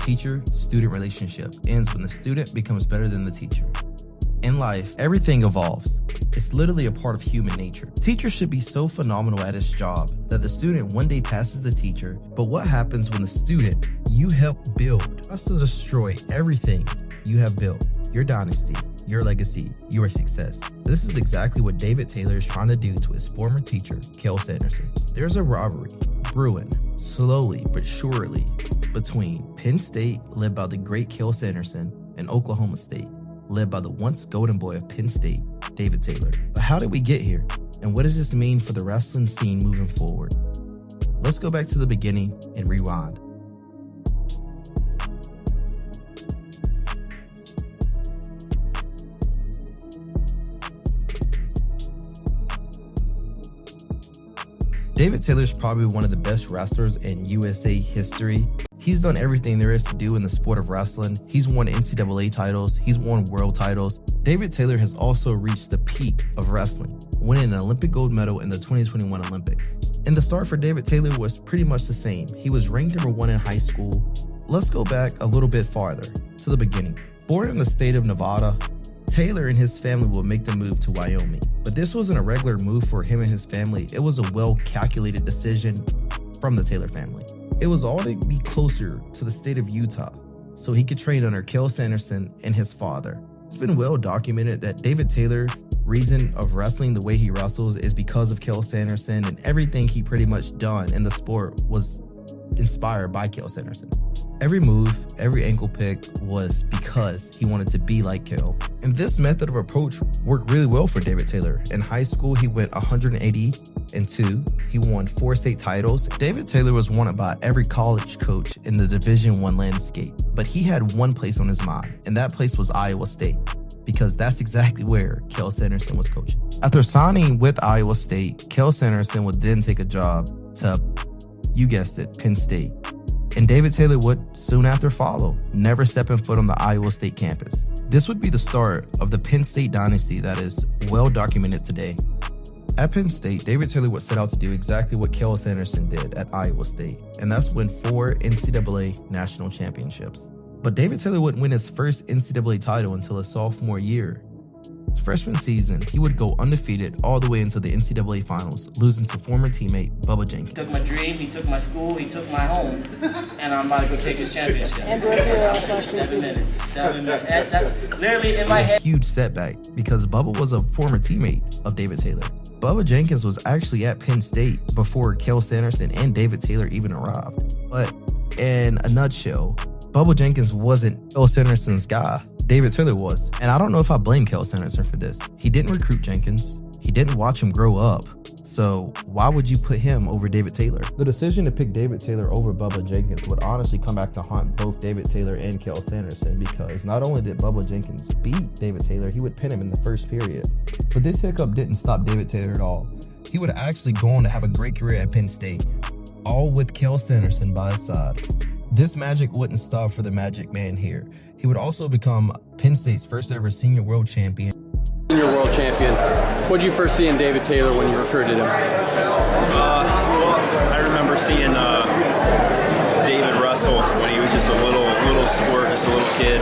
teacher-student relationship ends when the student becomes better than the teacher. In life, everything evolves. It's literally a part of human nature. Teachers should be so phenomenal at his job that the student one day passes the teacher, but what happens when the student you helped build has to destroy everything you have built? Your dynasty, your legacy, your success. This is exactly what David Taylor is trying to do to his former teacher, Cael Sanderson. There's a rivalry brewing slowly but surely between Penn State, led by the great Cael Sanderson, and Oklahoma State, led by the once golden boy of Penn State, David Taylor. But how did we get here? And what does this mean for the wrestling scene moving forward? Let's go back to the beginning and rewind. David Taylor is probably one of the best wrestlers in USA history. He's done everything there is to do in the sport of wrestling. He's won NCAA titles. He's won world titles. David Taylor has also reached the peak of wrestling, winning an Olympic gold medal in the 2021 Olympics. And the start for David Taylor was pretty much the same. He was ranked number 1 in high school. Let's go back a little bit farther, to the beginning. Born in the state of Nevada, Taylor and his family would make the move to Wyoming. But this wasn't a regular move for him and his family. It was a well-calculated decision from the Taylor family. It was all to be closer to the state of Utah, so he could train under Cael Sanderson and his father. It's been well documented that David Taylor's reason of wrestling the way he wrestles is because of Cael Sanderson, and everything he pretty much done in the sport was inspired by Cael Sanderson. Every move, every ankle pick was because he wanted to be like Cael. And this method of approach worked really well for David Taylor. In high school, he went 180-2. He won 4 state titles. David Taylor was wanted by every college coach in the Division I landscape. But he had one place on his mind, and that place was Iowa State, because that's exactly where Cael Sanderson was coaching. After signing with Iowa State, Cael Sanderson would then take a job to, you guessed it, Penn State. And David Taylor would soon after follow, never stepping foot on the Iowa State campus. This would be the start of the Penn State dynasty that is well documented today. At Penn State, David Taylor would set out to do exactly what Cael Sanderson did at Iowa State, and that's win 4 NCAA national championships. But David Taylor wouldn't win his first NCAA title until his sophomore year. His freshman season, he would go undefeated all the way into the NCAA finals, losing to former teammate Bubba Jenkins. He took my dream, he took my school, he took my home, and I'm about to go take his championship. And 7 minutes. 7 minutes. That's literally in my head. Huge setback because Bubba was a former teammate of David Taylor. Bubba Jenkins was actually at Penn State before Cael Sanderson and David Taylor even arrived. But in a nutshell, Bubba Jenkins wasn't Cael Sanderson's guy. David Taylor was. And I don't know if I blame Cael Sanderson for this. He didn't recruit Jenkins. He didn't watch him grow up. So why would you put him over David Taylor? The decision to pick David Taylor over Bubba Jenkins would honestly come back to haunt both David Taylor and Cael Sanderson, because not only did Bubba Jenkins beat David Taylor, he would pin him in the first period. But this hiccup didn't stop David Taylor at all. He would actually go on to have a great career at Penn State, all with Cael Sanderson by his side. This magic wouldn't stop for the Magic Man here. He would also become Penn State's first ever senior world champion. Senior world champion. What did you first see in David Taylor when you recruited him? Well, I remember seeing David wrestle when he was just a little squirt, just a little kid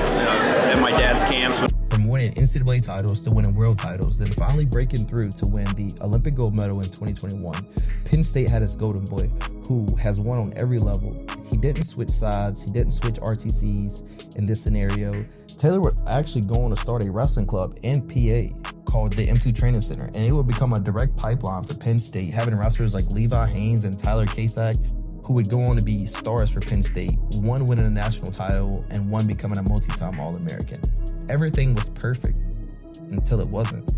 at my dad's camps. From winning NCAA titles to winning world titles, then finally breaking through to win the Olympic gold medal in 2021, Penn State had its golden boy, who has won on every level. He didn't switch sides, he didn't switch RTCs in this scenario. Taylor would actually go on to start a wrestling club in PA called the M2 Training Center, and it would become a direct pipeline for Penn State, having wrestlers like Levi Haynes and Tyler Kasak, who would go on to be stars for Penn State, one winning a national title and one becoming a multi-time All-American. Everything was perfect until it wasn't.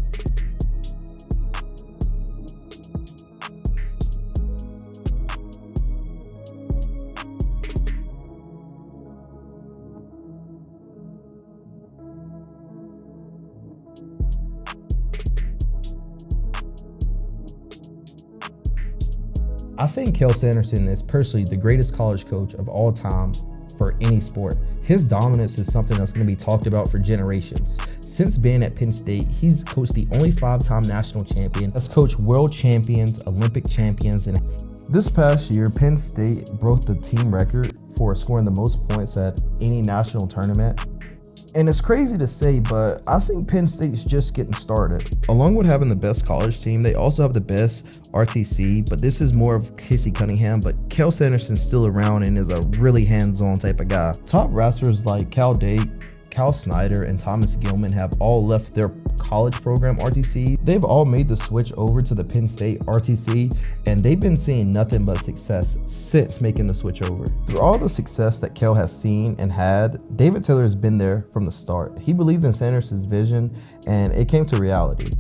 I think Cael Sanderson is personally the greatest college coach of all time for any sport. His dominance is something that's going to be talked about for generations. Since being at Penn State, he's coached the only 5-time national champion. He's coached world champions, Olympic champions, and This past year, Penn State broke the team record for scoring the most points at any national tournament. And it's crazy to say, but I think Penn State's just getting started. Along with having the best college team, they also have the best RTC, but this is more of Casey Cunningham, but Cael Sanderson's still around and is a really hands-on type of guy. Top wrestlers like Cal Date, Cal Snyder, and Thomas Gilman have all left their college program RTC. They've all made the switch over to the Penn State RTC, and they've been seeing nothing but success since making the switch over. Through all the success that Cael has seen and had, David Taylor has been there from the start. He believed in Sanderson's vision, and it came to reality.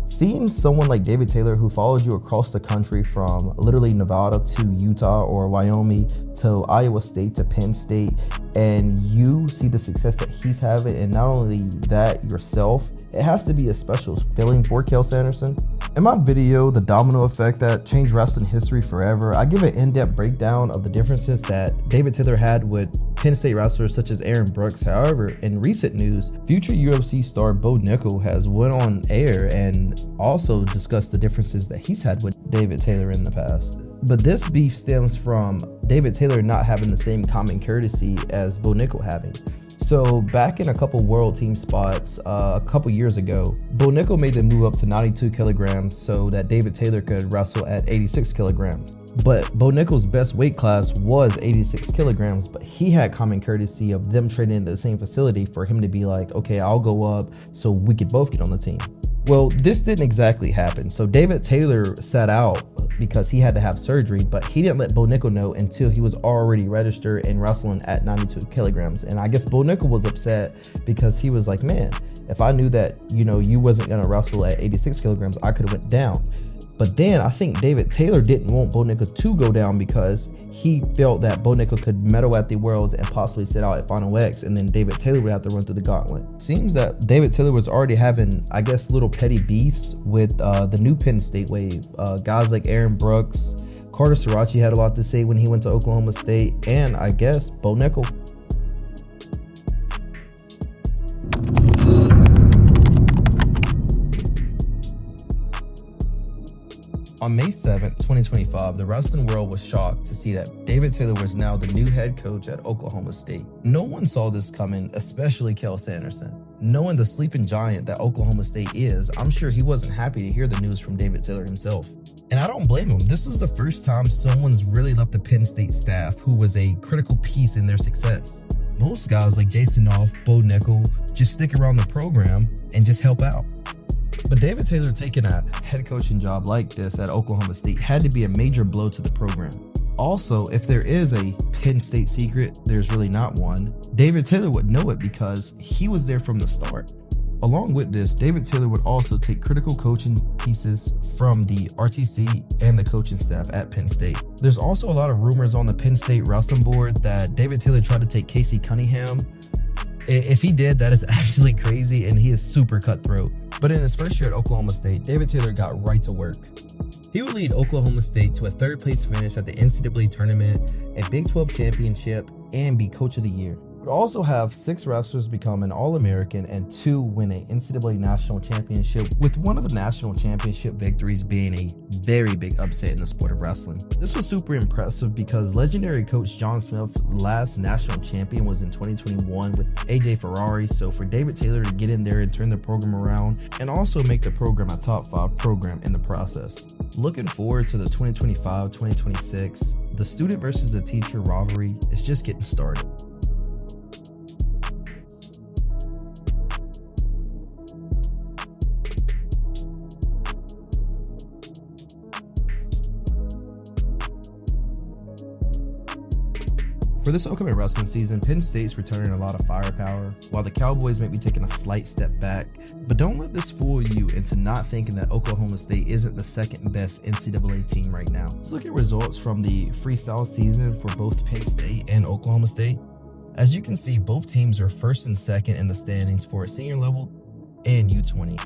Seeing someone like David Taylor, who followed you across the country from literally Nevada to Utah or Wyoming to Iowa State to Penn State, and you see the success that he's having, and not only that yourself, it has to be a special feeling for Cael Sanderson. In my video, The Domino Effect That Changed Wrestling History Forever, I give an in-depth breakdown of the differences that David Taylor had with Penn State wrestlers such as Aaron Brooks. However, in recent news, future UFC star Bo Nickel has went on air and also discussed the differences that he's had with David Taylor in the past. But this beef stems from David Taylor not having the same common courtesy as Bo Nickel having. So back in a couple world team spots a couple years ago, Bo Nickel made the move up to 92 kilograms so that David Taylor could wrestle at 86 kilograms. But Bo Nickel's best weight class was 86 kilograms, but he had common courtesy of them training in the same facility for him to be like, okay, I'll go up so we could both get on the team. Well, this didn't exactly happen. So David Taylor sat out because he had to have surgery, but he didn't let Bo Nickel know until he was already registered and wrestling at 92 kilograms. And I guess Bo Nickel was upset because he was like, man, if I knew that, you wasn't going to wrestle at 86 kilograms, I could have went down. But then I think David Taylor didn't want Bo Nickel to go down because he felt that Bo Nickel could medal at the Worlds and possibly sit out at Final X, and then David Taylor would have to run through the gauntlet. Seems that David Taylor was already having, I guess, little petty beefs with the new Penn State wave. Guys like Aaron Brooks, Carter Sirachi had a lot to say when he went to Oklahoma State, and I guess Bo Nickel. On May 7th, 2025, the wrestling world was shocked to see that David Taylor was now the new head coach at Oklahoma State. No one saw this coming, especially Cael Sanderson. Knowing the sleeping giant that Oklahoma State is, I'm sure he wasn't happy to hear the news from David Taylor himself. And I don't blame him. This is the first time someone's really left the Penn State staff who was a critical piece in their success. Most guys like Jason Off, Bo Nickel, just stick around the program and just help out. But David Taylor taking a head coaching job like this at Oklahoma State had to be a major blow to the program. Also, if there is a Penn State secret, there's really not one. David Taylor would know it because he was there from the start. Along with this, David Taylor would also take critical coaching pieces from the RTC and the coaching staff at Penn State. There's also a lot of rumors on the Penn State wrestling board that David Taylor tried to take Casey Cunningham. If he did, that is actually crazy, and he is super cutthroat. But in his first year at Oklahoma State, David Taylor got right to work. He would lead Oklahoma State to a third place finish at the NCAA tournament, a Big 12 championship, and be coach of the year. He would also have 6 wrestlers become an All-American and 2 win an NCAA national championship, with one of the national championship victories being a very big upset in the sport of wrestling. This was super impressive because legendary coach John Smith's last national champion was in 2021 with AJ Ferrari, so for David Taylor to get in there and turn the program around and also make the program a top 5 program in the process. Looking forward to the 2025-2026, the student versus the teacher rivalry is just getting started. For this upcoming wrestling season, Penn State's returning a lot of firepower, while the Cowboys may be taking a slight step back. But don't let this fool you into not thinking that Oklahoma State isn't the second best NCAA team right now. Let's look at results from the freestyle season for both Penn State and Oklahoma State. As you can see, both teams are first and second in the standings for senior level and U20.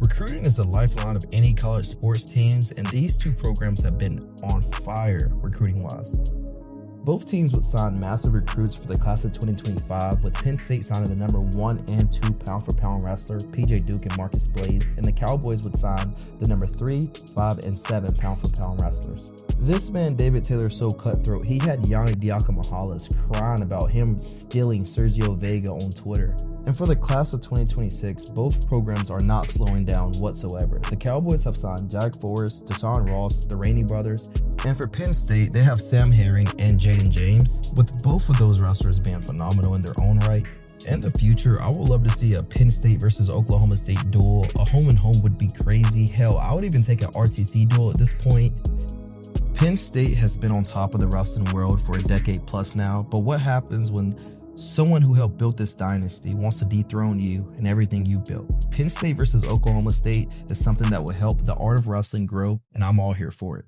Recruiting is the lifeline of any college sports teams, and these two programs have been on fire recruiting-wise. Both teams would sign massive recruits for the class of 2025, with Penn State signing the number 1 and 2 pound-for-pound wrestler PJ Duke and Marcus Blaze, and the Cowboys would sign the number 3, 5, and 7 pound-for-pound wrestlers. This man, David Taylor, is so cutthroat. He had Yanni Diakomahalis crying about him stealing Sergio Vega on Twitter. And for the class of 2026, both programs are not slowing down whatsoever. The Cowboys have signed Jack Forrest, Deshaun Ross, the Rainey brothers, and for Penn State, they have Sam Herring and Jaden James, with both of those wrestlers being phenomenal in their own right. In the future, I would love to see a Penn State versus Oklahoma State duel. A home and home would be crazy. Hell, I would even take an RTC duel at this point. Penn State has been on top of the wrestling world for a decade plus now, but what happens when someone who helped build this dynasty wants to dethrone you and everything you built? Penn State versus Oklahoma State is something that will help the art of wrestling grow, and I'm all here for it.